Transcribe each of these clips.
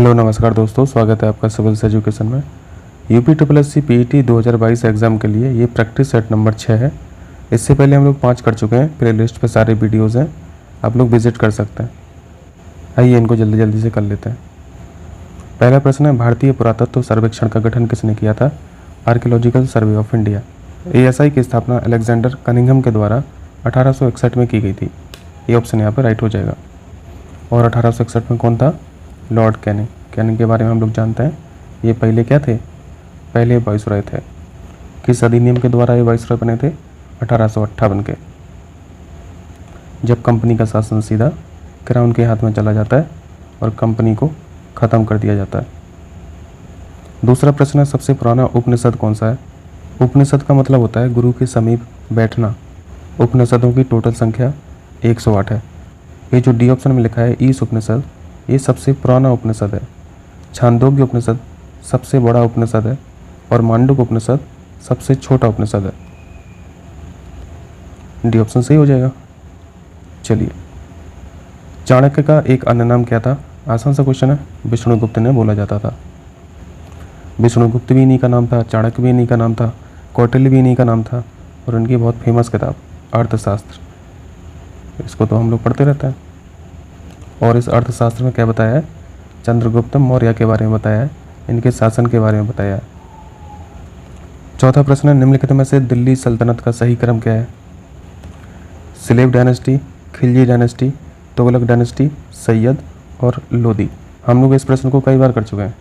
Hello नमस्कार दोस्तों, स्वागत है आपका सिविल्स एजुकेशन में। UP triple S C PET 2022 exam के लिए ये प्रैक्टिस सेट नंबर 6 है। इससे पहले हम लोग 5 कर चुके हैं। प्ले लिस्ट पर सारे वीडियोज़ हैं, आप लोग विजिट कर सकते हैं। आइए इनको जल्दी जल्दी से कर लेते हैं। पहला प्रश्न है, भारतीय पुरातत्व सर्वेक्षण का गठन किसने किया था? Archaeological survey of India. ASI की स्थापना अलेक्जेंडर कनिंघम के द्वारा 1861 में की गई थी। ये ऑप्शन यहाँ पर राइट हो जाएगा। और 1861 में कौन था? Lord Canning. कैनिंग के बारे में हम लोग जानते हैं, ये पहले क्या थे? पहले वाइसरॉय थे। किस अधिनियम के द्वारा ये वाइसरॉय बने थे? 1858 के, जब कंपनी का शासन सीधा क्राउन के हाथ में चला जाता है और कंपनी को ख़त्म कर दिया जाता है। दूसरा प्रश्न है, सबसे पुराना उपनिषद कौन सा है? उपनिषद का मतलब होता है गुरु के समीप बैठना। उपनिषदों की टोटल संख्या 108 है। ये जो डी ऑप्शन में लिखा है ईश उपनिषद, ये सबसे पुराना उपनिषद है। छांदोग्य उपनिषद सबसे बड़ा उपनिषद है और मांडुक उपनिषद सबसे छोटा उपनिषद है। डी ऑप्शन सही हो जाएगा। चलिए, चाणक्य का एक अन्य नाम क्या था? आसान सा क्वेश्चन है। विष्णुगुप्त ने बोला जाता था। विष्णुगुप्त भी इन्हीं का नाम था, चाणक्य भी इन्हीं का नाम था, कौटिल्य भी इन्हीं का नाम था। और उनकी बहुत फेमस किताब अर्थशास्त्र, इसको तो हम लोग पढ़ते रहते हैं। और इस अर्थशास्त्र में क्या बताया है? चंद्रगुप्त मौर्य के बारे में बताया है, इनके शासन के बारे में बताया है। चौथा प्रश्न है, निम्नलिखित में से दिल्ली सल्तनत का सही क्रम क्या है? Slave dynasty, Khilji dynasty, Tughlaq dynasty, Syed और लोदी। हम लोग इस प्रश्न को कई बार कर चुके हैं।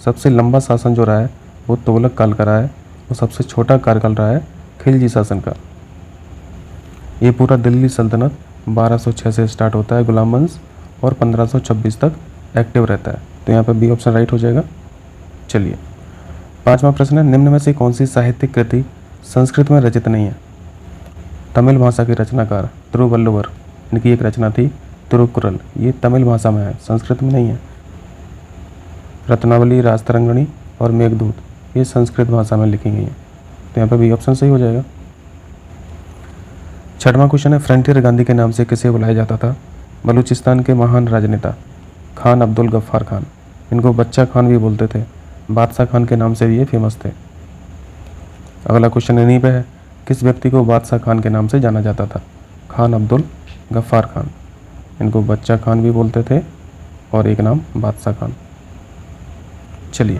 सबसे लंबा शासन जो रहा है वो तुगलक काल का रहा है और सबसे छोटा कार्यकाल रहा है खिलजी शासन का। ये पूरा दिल्ली सल्तनत 1206 से स्टार्ट होता है गुलाम वंश और 1526 तक एक्टिव रहता है। तो यहाँ पर बी ऑप्शन राइट हो जाएगा। चलिए, पांचवा प्रश्न है, निम्न में से कौन सी साहित्यिक कृति संस्कृत में रचित नहीं है? तमिल भाषा के रचनाकार तिरुवल्लुवर, इनकी एक रचना थी तिरुकुरल, ये तमिल भाषा में है, संस्कृत में नहीं है। रत्नावली, राजतरंगिणी और मेघदूत, ये संस्कृत भाषा में लिखी गई हैं। तो यहाँ पर बी ऑप्शन सही हो जाएगा। छठवां क्वेश्चन है, फ्रंटियर गांधी के नाम से किसे बुलाया जाता था? बलूचिस्तान के महान राजनेता खान अब्दुल गफ्फार खान, इनको बच्चा खान भी बोलते थे, बादशाह खान के नाम से भी ये फेमस थे। अगला क्वेश्चन इन्हीं पे है, किस व्यक्ति को बादशाह खान के नाम से जाना जाता था? खान अब्दुल गफ्फार खान, इनको बच्चा खान भी बोलते थे और एक नाम बादशाह खान। चलिए,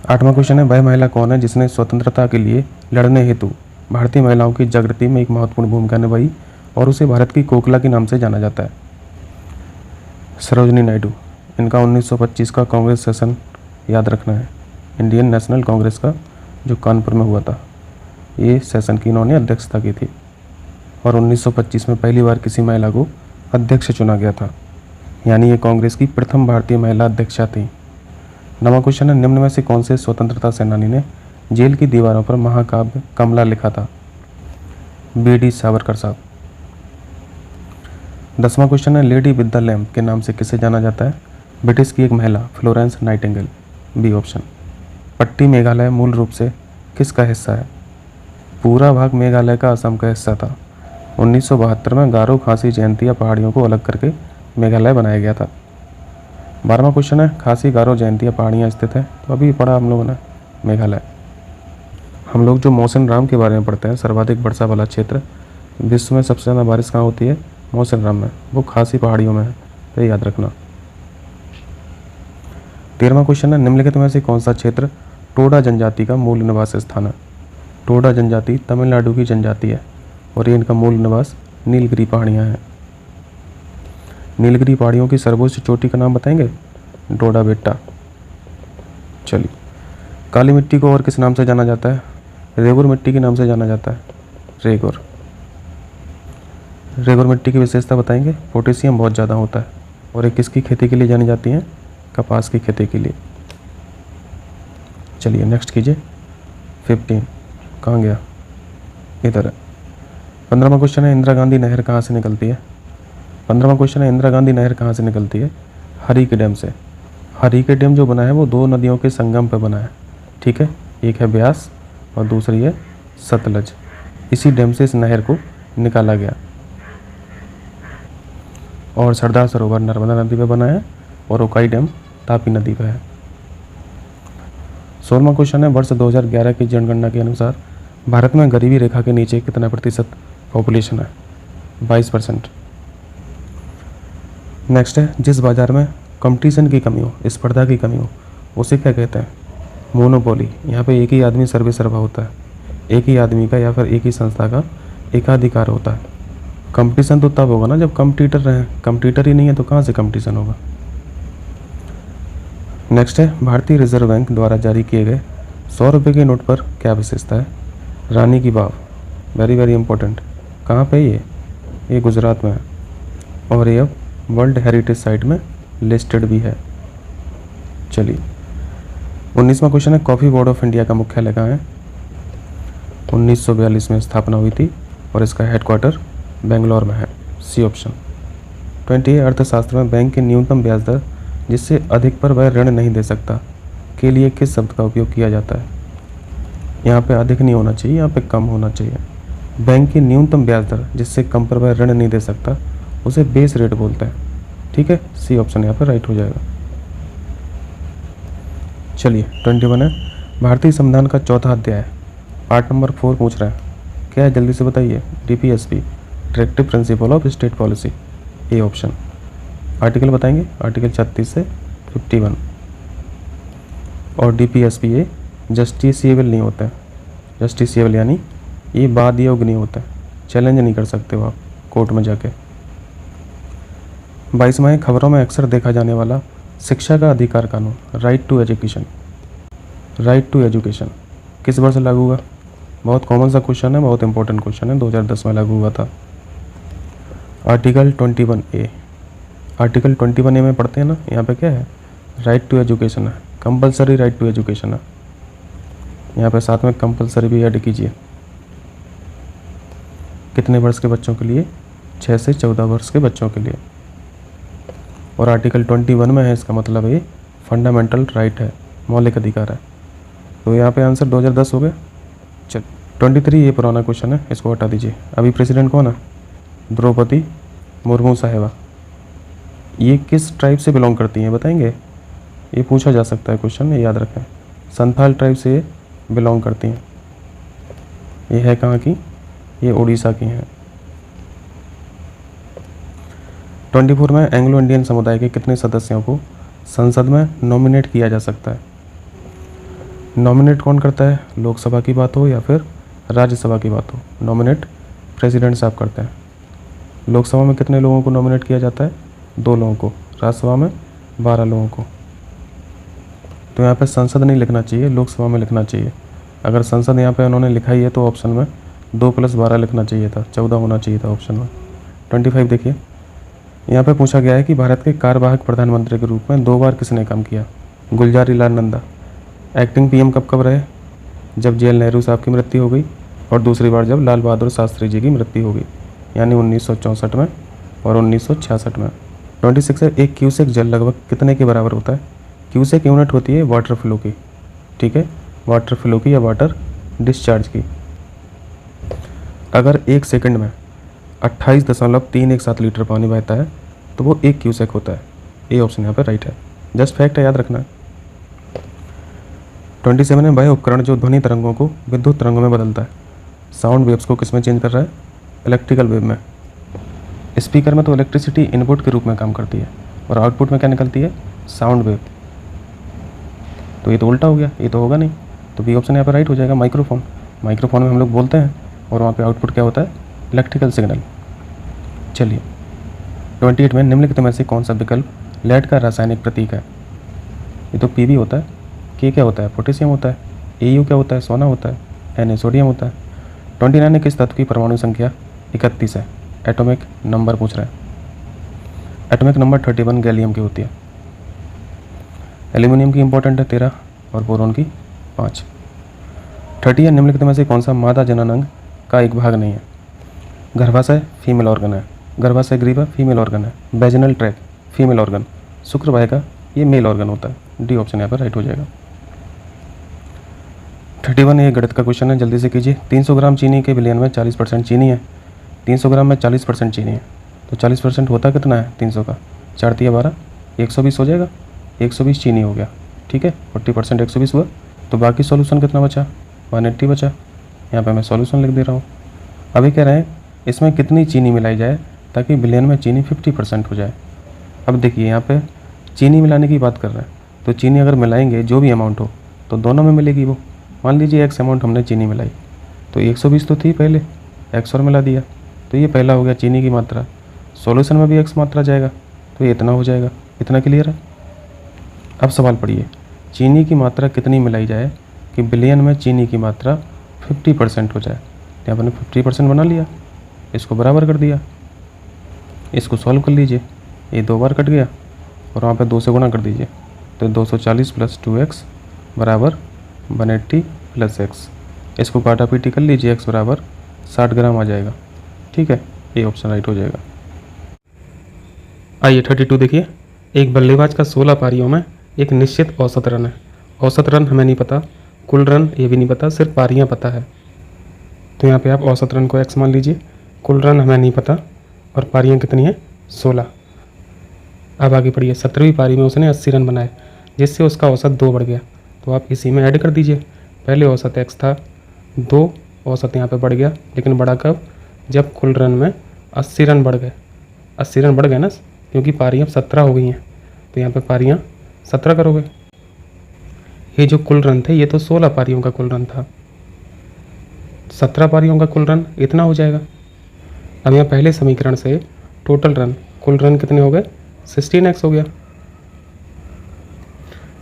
आठवां क्वेश्चन है, वह महिला कौन है जिसने स्वतंत्रता के लिए लड़ने हेतु भारतीय महिलाओं की जागृति में एक महत्वपूर्ण भूमिका निभाई और उसे भारत की कोकिला के नाम से जाना जाता है? सरोजिनी नायडू, इनका 1925 का कांग्रेस सेशन याद रखना है, इंडियन नेशनल कांग्रेस का, जो कानपुर में हुआ था। ये सेशन की इन्होंने अध्यक्षता की थी और 1925 में पहली बार किसी महिला को अध्यक्ष चुना गया था, यानी ये कांग्रेस की प्रथम भारतीय महिला अध्यक्षा थी। नवा क्वेश्चन है, निम्न में से कौन से स्वतंत्रता सेनानी ने जेल की दीवारों पर महाकाव्य कमला लिखा था? BD सावरकर साहब। 10वां क्वेश्चन है, लेडी विद द लैम्प के नाम से किसे जाना जाता है? ब्रिटिश की एक महिला फ्लोरेंस नाइटिंगेल, बी ऑप्शन। पट्टी मेघालय मूल रूप से किसका हिस्सा है? पूरा भाग मेघालय का असम का हिस्सा था। 1972 में गारो खासी जयंतिया पहाड़ियों को अलग करके मेघालय बनाया गया था। 12वां क्वेश्चन है, खासी गारो जयंतिया पहाड़ियाँ स्थित है, तो अभी पढ़ा हम लोगों ने मेघालय। हम लोग जो मौसिन राम के बारे में पढ़ते हैं, सर्वाधिक वर्षा वाला क्षेत्र, विश्व में सबसे ज़्यादा बारिश कहाँ होती है? मौसिन राम में, वो खासी पहाड़ियों में है, तो याद रखना। 13वां क्वेश्चन है, निम्नलिखित में से कौन सा क्षेत्र टोडा जनजाति का मूल निवास स्थान है? टोडा जनजाति तमिलनाडु की जनजाति है और ये इनका मूल निवास नीलगिरी पहाड़ियाँ हैं। नीलगिरी पहाड़ियों की सर्वोच्च चोटी का नाम बताएंगे? डोडा बेट्टा। चलिए, काली मिट्टी को और किस नाम से जाना जाता है? रेगुर मिट्टी के नाम से जाना जाता है, रेगुर। रेगुर मिट्टी की विशेषता बताएंगे? पोटेशियम बहुत ज़्यादा होता है और ये किसकी खेती के लिए जानी जाती हैं? कपास की खेती के लिए। चलिए नेक्स्ट कीजिए। 15 कहाँ गया? इधर है। 15वां क्वेश्चन है, इंदिरा गांधी नहर कहाँ से निकलती है? 15वां क्वेश्चन है, इंदिरा गांधी नहर कहाँ से निकलती है? हरी के डैम से। हरी के डैम जो बना है वो दो नदियों के संगम पर बना है, ठीक है, एक है ब्यास और दूसरी है सतलज। इसी डैम से इस नहर को निकाला गया। और सरदार सरोवर नर्मदा नदी पे बना है और ओकाई डैम तापी नदी पर है। 16वां क्वेश्चन है, वर्ष 2011 की जनगणना के अनुसार भारत में गरीबी रेखा के नीचे कितना प्रतिशत पॉपुलेशन है? 22%। नेक्स्ट है, जिस बाजार में कंपटीशन की कमी हो, स्पर्धा की कमी हो, उसे क्या कहते हैं? मोनोपोली। यहाँ पे एक ही आदमी सर्वसर्वा होता है, एक ही आदमी का या फिर एक ही संस्था का एकाधिकार होता है। कंपटीशन तो तब होगा ना जब कंपटीटर रहें, कंपटीटर ही नहीं है तो कहाँ से कंपटीशन होगा। नेक्स्ट है, भारतीय रिजर्व बैंक द्वारा जारी किए गए 100 रुपये के नोट पर क्या विशेषता है? रानी की बाव, वेरी वेरी इंपॉर्टेंट। कहाँ पे ये गुजरात में है और ये अब वर्ल्ड हेरिटेज साइट में लिस्टेड भी है। चलिए 19वां क्वेश्चन है, कॉफ़ी बोर्ड ऑफ इंडिया का मुख्यालय कहाँ है? 1942 में स्थापना हुई थी और इसका हेडक्वार्टर बेंगलोर में है, सी ऑप्शन। 20 अर्थशास्त्र में बैंक की न्यूनतम ब्याज दर जिससे अधिक पर वह ऋण नहीं दे सकता के लिए किस शब्द का उपयोग किया जाता है? यहाँ पे अधिक नहीं होना चाहिए, यहाँ पे कम होना चाहिए। बैंक की न्यूनतम ब्याज दर जिससे कम पर वह ऋण नहीं दे सकता उसे बेस रेट बोलते हैं, ठीक है, सी ऑप्शन यहाँ पर राइट हो जाएगा। चलिए 21 है, भारतीय संविधान का चौथा अध्याय पार्ट नंबर 4 पूछ रहा है, क्या है जल्दी से बताइए? DPSP, directive principle of state policy, A option. Article बताएंगे, आर्टिकल 36 से 51। और DPSP ये जस्टिसिएबल नहीं होता है, जस्टिसिएबल यानी ये वाद योग्य नहीं होता है, चैलेंज नहीं कर सकते हो आप कोर्ट में जाके। 22वां है, खबरों में अक्सर देखा जाने वाला शिक्षा का अधिकार कानून, right to education, right to education किस वर्ष लागू हुआ? बहुत कॉमन सा क्वेश्चन है, बहुत इंपॉर्टेंट क्वेश्चन है, 2010 में लागू हुआ था। आर्टिकल 21A, आर्टिकल 21A में पढ़ते हैं ना, यहाँ पे क्या है? राइट टू एजुकेशन है, कंपलसरी राइट टू एजुकेशन है। यहाँ पे साथ में कंपलसरी भी ऐड कीजिए। कितने वर्ष के बच्चों के लिए? 6 से 14 वर्ष के बच्चों के लिए। और आर्टिकल 21 में है, इसका मतलब ये फंडामेंटल राइट है, मौलिक अधिकार है। तो यहाँ पे आंसर 2010 हो गया। चल 23 ये पुराना क्वेश्चन है, इसको हटा दीजिए। अभी प्रेसिडेंट कौन है? द्रौपदी मुर्मू साहिबा। ये किस ट्राइब से बिलोंग करती हैं बताएंगे? ये पूछा जा सकता है क्वेश्चन, ये याद रखें। संथाल ट्राइब से बिलोंग करती हैं। ये है कहाँ की? ये उड़ीसा की हैं। 24 में एंग्लो इंडियन समुदाय के कितने सदस्यों को संसद में नॉमिनेट किया जा सकता है? नॉमिनेट कौन करता है? लोकसभा की बात हो या फिर राज्यसभा की बात हो, नॉमिनेट प्रेसिडेंट साहब करते हैं। लोकसभा में कितने लोगों को नॉमिनेट किया जाता है? 2 लोगों को। राज्यसभा में 12 लोगों को। तो यहाँ पे संसद नहीं लिखना चाहिए, लोकसभा में लिखना चाहिए। अगर संसद यहाँ पे उन्होंने लिखा ही है तो ऑप्शन में 2 + 12 लिखना चाहिए था, 14 होना चाहिए था ऑप्शन में। 25 देखिए, यहाँ पे पूछा गया है कि भारत के कार्यवाहक प्रधानमंत्री के रूप में 2 बार किसने काम किया? गुलजारी लाल नंदा। एक्टिंग PM कब रहे? जब JL नेहरू साहब की मृत्यु हो गई, और दूसरी बार जब लाल बहादुर शास्त्री जी की मृत्यु हो गई, यानी 1964 में और 1966 में। 26 है, एक क्यूसेक जल लगभग कितने के बराबर होता है? क्यूसेक यूनिट होती है वाटर फ्लो की, ठीक है, वाटर फ्लो की या वाटर डिस्चार्ज की। अगर 1 सेकंड में 28.317 लीटर पानी बहता है तो वो 1 क्यूसेक होता है। ए ऑप्शन यहाँ पर राइट है, जस्ट फैक्ट है, याद रखना है। 27 है, वह उपकरण जो ध्वनि तरंगों को विद्युत तरंगों में बदलता है, साउंड वेव्स को किस में चेंज कर रहा है? इलेक्ट्रिकल वेव में। स्पीकर में तो इलेक्ट्रिसिटी इनपुट के रूप में काम करती है और आउटपुट में क्या निकलती है? Sound wave. तो ये तो उल्टा हो गया, ये तो होगा नहीं, तो बी ऑप्शन यहाँ पर राइट हो जाएगा। माइक्रोफोन, माइक्रोफोन में हम लोग बोलते हैं और वहाँ पे आउटपुट क्या होता है? Electrical signal. चलिए 28 में निम्नलिखित में से कौन सा विकल्प लेड का रासायनिक प्रतीक है? ये तो Pb होता है, K क्या होता है? पोटेशियम होता है, Au क्या होता है? सोना होता है, Na सोडियम होता है। 29 किस तत्व की परमाणु संख्या 31 है? एटॉमिक नंबर पूछ रहा है। एटॉमिक नंबर 31 गैलियम की होती है। एल्यूमिनियम की इंपॉर्टेंट है 13 और बोरॉन की 5। 30 निम्नलिखित में से कौन सा मादा जनन अंग का एक भाग नहीं है? गर्भाशय फीमेल ऑर्गन है, गर्भाशय ग्रीवा फीमेल ऑर्गन है, वेजिनल ट्रैक फीमेल ऑर्गन, शुक्रवाहिका ये मेल ऑर्गन होता है। डी ऑप्शन यहाँ पर राइट हो जाएगा। 31 ये गणित का क्वेश्चन है, जल्दी से कीजिए। 300 ग्राम चीनी के विलयन में 40% चीनी है, 300 ग्राम में 40% चीनी है, तो 40% होता कितना है 300 का? 4 × 12 120 हो जाएगा, 120 चीनी हो गया, ठीक है, 40% 120 हुआ। तो बाकी सॉल्यूशन कितना बचा, 180 बचा। यहाँ पे मैं सॉल्यूशन लिख दे रहा हूँ। अभी कह रहे हैं इसमें कितनी चीनी मिलाई जाए ताकि बिलियन में चीनी 50% हो जाए। अब देखिए यहाँ पे चीनी मिलाने की बात कर रहे हैं, तो चीनी अगर मिलाएंगे जो भी अमाउंट हो तो दोनों में मिलेगी वो। मान लीजिए एक्स अमाउंट हमने चीनी मिलाई, तो 120 तो थी पहले, एक्स और मिला दिया, तो ये पहला हो गया चीनी की मात्रा। सॉल्यूशन में भी एक्स मात्रा जाएगा, तो ये इतना हो जाएगा। इतना क्लियर है। अब सवाल पढ़िए, चीनी की मात्रा कितनी मिलाई जाए कि बिलियन में चीनी की मात्रा 50% हो जाए। यहाँ पर 50% बना लिया, इसको बराबर कर दिया, इसको सॉल्व कर लीजिए। ये 2 बार कट गया और वहाँ पे 2 से गुणा कर दीजिए, तो 240 + 2x बराबर 180 + x। इसको काटा पीटी कर लीजिए, x बराबर 60 ग्राम आ जाएगा, ठीक है। ये ऑप्शन राइट हो जाएगा। आइए 32 देखिए, एक बल्लेबाज का 16 पारियों में एक निश्चित औसत रन है। औसत रन हमें नहीं पता, कुल रन ये भी नहीं पता, सिर्फ पारियाँ पता है। तो यहाँ पे आप औसत रन को x मान लीजिए, कुल रन हमें नहीं पता और पारियाँ कितनी हैं, 16। अब आगे पढ़िए, 17वीं पारी में उसने 80 रन बनाए जिससे उसका औसत 2 बढ़ गया। तो आप इसी में ऐड कर दीजिए, पहले औसत x था, 2 औसत यहाँ पे बढ़ गया, लेकिन बढ़ा कब, जब कुल रन में 80 रन बढ़ गए। 80 रन बढ़ गए ना, क्योंकि पारियाँ 17 हो गई हैं, तो यहाँ पे पारियाँ 17 करोगे। ये जो कुल रन थे ये तो 16 पारियों का कुल रन था, 17 पारियों का कुल रन इतना हो जाएगा। अब यहाँ पहले समीकरण से टोटल रन, कुल रन कितने हो गए, 16x हो गया।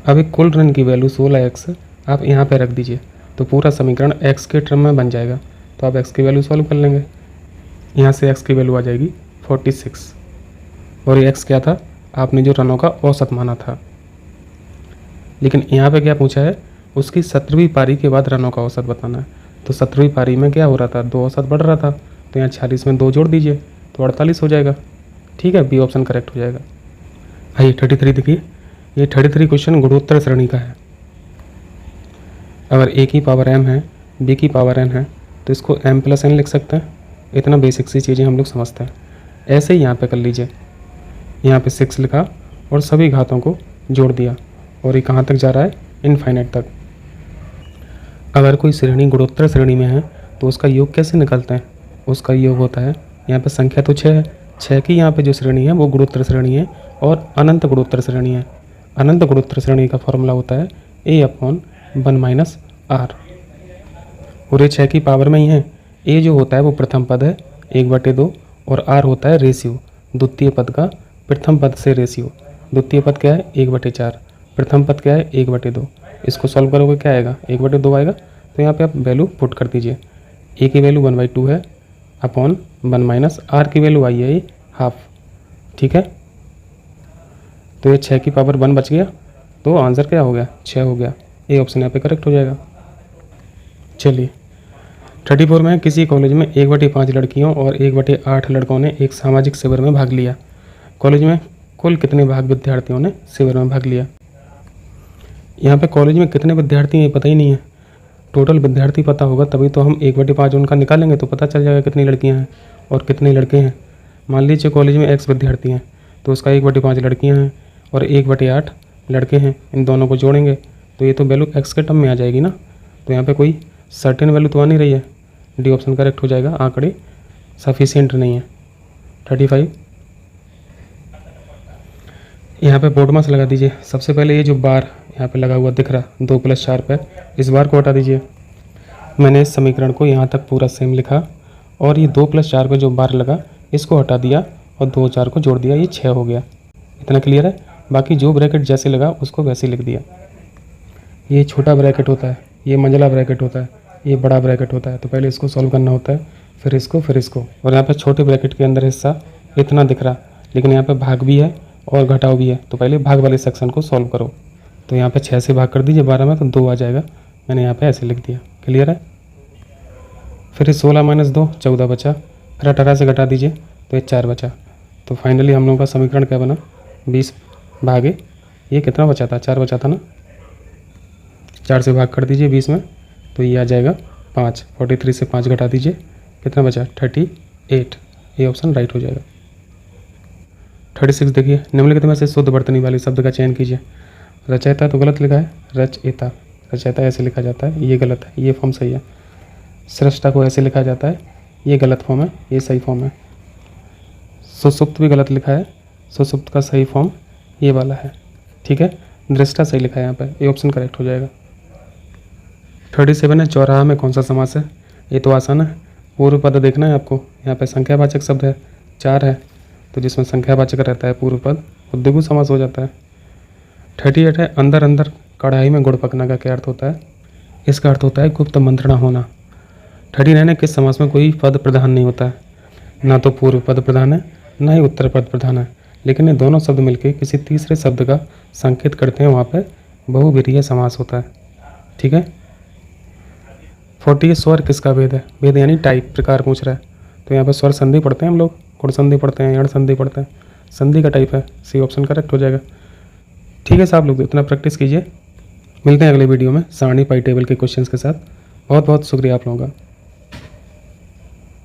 अब एक कुल रन की वैल्यू 16x आप यहाँ पे रख दीजिए, तो पूरा समीकरण x के टर्म में बन जाएगा। तो आप x की वैल्यू सॉल्व कर लेंगे, यहाँ से x की वैल्यू आ जाएगी 46, और ये x क्या था, आपने जो रनों का औसत माना था। लेकिन यहाँ पे क्या पूछा है, उसकी 17वीं पारी के बाद रनों का औसत बताना है। तो 17वीं पारी में क्या हो रहा था, 2 औसत बढ़ रहा था, तो यहाँ 46 में 2 जोड़ दीजिए तो 48 हो जाएगा, ठीक है। बी ऑप्शन करेक्ट हो जाएगा। आइए 33 देखिए, ये 33 क्वेश्चन गुणोत्तर श्रेणी का है। अगर a की पावर m है, b की पावर n है, तो इसको m + n लिख सकते हैं। इतना बेसिक सी चीज़ें हम लोग समझते हैं। ऐसे ही यहाँ पे कर लीजिए, यहाँ पे 6 लिखा और सभी घातों को जोड़ दिया, और ये कहाँ तक जा रहा है, इनफाइनाइट तक। अगर कोई श्रेणी गुणोत्तर श्रेणी में है तो उसका योग कैसे निकलते हैं, उसका योग होता है, यहाँ पे संख्या तो 6 है, 6 की यहाँ पे जो श्रेणी है वो गुणोत्तर श्रेणी है और अनंत गुणोत्तर श्रेणी है। अनंत गुणोत्तर श्रेणी का फॉर्मूला होता है a/1 - r, और ये 6 की पावर में ही है। a जो होता है वो प्रथम पद है 1/2, और r होता है रेशियो, द्वितीय पद का प्रथम पद से रेशियो। द्वितीय पद क्या है, 1/4, प्रथम पद क्या है, 1/2। इसको सॉल्व करोगे क्या आएगा, 1/2 आएगा। तो यहाँ पे आप वैल्यू पुट कर दीजिए, a की वैल्यू 1/2 है, अपॉन 1 - r की वैल्यू आई है 1/2, ठीक है। तो ये 6 की पावर 1 बच गया, तो आंसर क्या हो गया, 6 हो गया। ए ऑप्शन यहाँ पे करेक्ट हो जाएगा। चलिए 34 में किसी कॉलेज में 1/5 लड़कियों और 1/8 लड़कों ने एक सामाजिक शिविर में भाग लिया। कॉलेज में कुल कितने विद्यार्थियों ने शिविर में भाग लिया। यहाँ पे कॉलेज में कितने विद्यार्थी हैं ये पता ही नहीं है, टोटल विद्यार्थी पता होगा तभी तो हम 1/5 उनका निकालेंगे तो पता चल जाएगा कितनी लड़कियाँ हैं और कितने लड़के हैं। मान लीजिए कॉलेज में x विद्यार्थी हैं, तो उसका 1/5 लड़कियाँ हैं और 1/8 लड़के हैं, इन दोनों को जोड़ेंगे तो ये तो वैल्यू x के टर्म में आ जाएगी ना। तो यहाँ पे कोई सर्टेन वैल्यू तो आ नहीं रही है, डी ऑप्शन करेक्ट हो जाएगा, आंकड़े सफिशिएंट नहीं है। 35 यहाँ पे बोर्ड मास लगा दीजिए। सबसे पहले ये जो बार यहाँ पे लगा हुआ दिख रहा 2 + 4 पे, इस बार को हटा दीजिए। मैंने इस समीकरण को यहाँ तक पूरा सेम लिखा और ये 2 + 4 पे जो बार लगा इसको हटा दिया और 2 4 को जोड़ दिया, ये 6 हो गया। इतना क्लियर है। बाकी जो ब्रैकेट जैसे लगा उसको वैसे लिख दिया। ये छोटा ब्रैकेट होता है, ये मंझला ब्रैकेट होता है, ये बड़ा ब्रैकेट होता है, तो पहले इसको सॉल्व करना होता है, फिर इसको। और यहाँ पे छोटे ब्रैकेट के अंदर हिस्सा इतना दिख रहा, लेकिन यहाँ पे भाग भी है और घटाव भी है, तो पहले भाग वाले सेक्शन को सॉल्व करो। तो यहाँ पे 6 से भाग कर दीजिए 12 में, तो 2 आ जाएगा। मैंने यहाँ पे ऐसे लिख दिया, क्लियर है। फिर 16 - 2 14 बचा, फिर 18 से घटा दीजिए तो ये 4 बचा। तो फाइनली हम लोगों का समीकरण क्या बना, 20 भागे ये कितना बचा था, 4 बचा था ना, 4 से भाग कर दीजिए 20 में, तो ये आ जाएगा 5। 43 से 5 घटा दीजिए, कितना बचा 38। ये ऑप्शन राइट हो जाएगा। 36 देखिए, निम्नलिखित में से शुद्ध वर्तनी वाली शब्द का चयन कीजिए। रचयिता तो गलत लिखा है, रचयिता, रचयिता ऐसे लिखा जाता है, ये गलत है, ये फॉर्म सही है। सृष्टा को ऐसे लिखा जाता है, ये गलत फॉर्म है, ये सही फॉर्म है। सुसुप्त भी गलत लिखा है, सुसुप्त का सही फॉर्म ये वाला है, ठीक है। दृष्टा सही लिखा है यहाँ पर, ये ऑप्शन करेक्ट हो जाएगा। 37 है, चौराहा में कौन सा समास है? ये तो आसान है, पूर्व पद देखना है आपको। यहाँ पे संख्यावाचक शब्द है, 4 है, तो जिसमें संख्यावाचक रहता है पूर्व पद, वो द्विगु समास हो जाता है। 38 है, अंदर अंदर कढ़ाई में गुड़ पकना का क्या अर्थ होता है? इसका अर्थ होता है गुप्त मंत्रणा होना। 39 है, किस समास में कोई पद प्रधान नहीं होता है? ना तो पूर्व पद प्रधान है, ना ही उत्तर पद प्रधान है, लेकिन ये दोनों शब्द मिलकर किसी तीसरे शब्द का संकेत करते हैं, वहाँ पे बहुविरीय समास होता है, ठीक है। 40 स्वर किसका भेद है? भेद यानी टाइप, प्रकार पूछ रहा है, तो यहाँ पे स्वर संधि पढ़ते हैं हम लोग, गुण संधि पढ़ते हैं, यण संधि पढ़ते हैं, संधि का टाइप है, सी ऑप्शन करेक्ट हो जाएगा। ठीक है साहब लोग, इतना प्रैक्टिस कीजिए, मिलते हैं अगले वीडियो में सारणी पाई टेबल के क्वेश्चंस के साथ। बहुत बहुत शुक्रिया आप लोगों का।